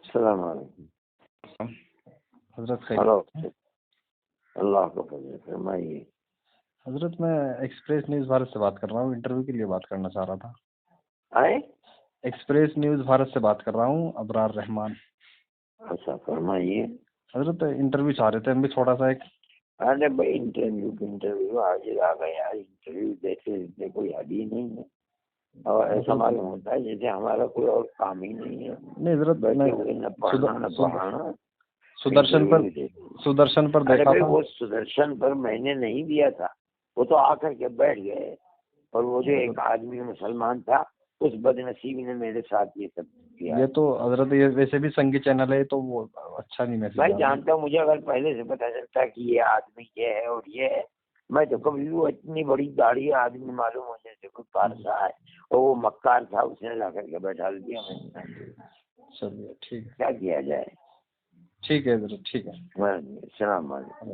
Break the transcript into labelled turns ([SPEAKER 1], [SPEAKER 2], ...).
[SPEAKER 1] السلام علیکم.
[SPEAKER 2] حضرت
[SPEAKER 1] ہلو.
[SPEAKER 2] خیریت؟
[SPEAKER 1] اللہ کو فضل فرمائیے.
[SPEAKER 2] حضرت میں ایکسپریس نیوز بھارت سے بات کر رہا ہوں، انٹرویو کے لیے بات کرنا چاہ رہا تھا.
[SPEAKER 1] آئے.
[SPEAKER 2] ایکسپریس نیوز بھارت سے بات کر رہا ہوں، ابرار رحمان.
[SPEAKER 1] اچھا فرمائیے.
[SPEAKER 2] حضرت انٹرویو چاہ رہے تھے ہم بھی تھوڑا سا ایک.
[SPEAKER 1] ارے بھائی انٹرویو حاضر آ گیا. انٹرویو دیتے کوئی حد ہی نہیں ہے، اور ایسا معلوم ہوتا ہے جیسے ہمارا کوئی اور کام ہی نہیں ہے.
[SPEAKER 2] نہیں حضرت،
[SPEAKER 1] بیٹھے ہوئے نہ پڑھنا نہ پڑھانا.
[SPEAKER 2] سدرشن پر دیکھا تھا.
[SPEAKER 1] وہ سدرشن پر میں نے نہیں دیا تھا، وہ تو آ کر کے بیٹھ گئے. اور وہ جو ایک آدمی مسلمان تھا، اس بد نصیبی نے میرے ساتھ یہ سب کیا.
[SPEAKER 2] یہ تو حضرت یہ ویسے بھی سنگی چینل ہے تو وہ اچھا نہیں میسج.
[SPEAKER 1] میں جانتا ہوں، مجھے اگر پہلے سے پتا چلتا کہ یہ آدمی یہ ہے اور یہ ہے، میں تو کبھی وہ اتنی بڑی داڑھی آدمی معلوم ہو جیسے کوئی پارسا ہے، اور وہ مکار تھا، اس نے لا کر کے بیٹھا دیا. میں
[SPEAKER 2] چلیے ٹھیک ہے،
[SPEAKER 1] کیا کیا جائے.
[SPEAKER 2] ٹھیک ہے حضرت، ٹھیک ہے.
[SPEAKER 1] السلام علیکم.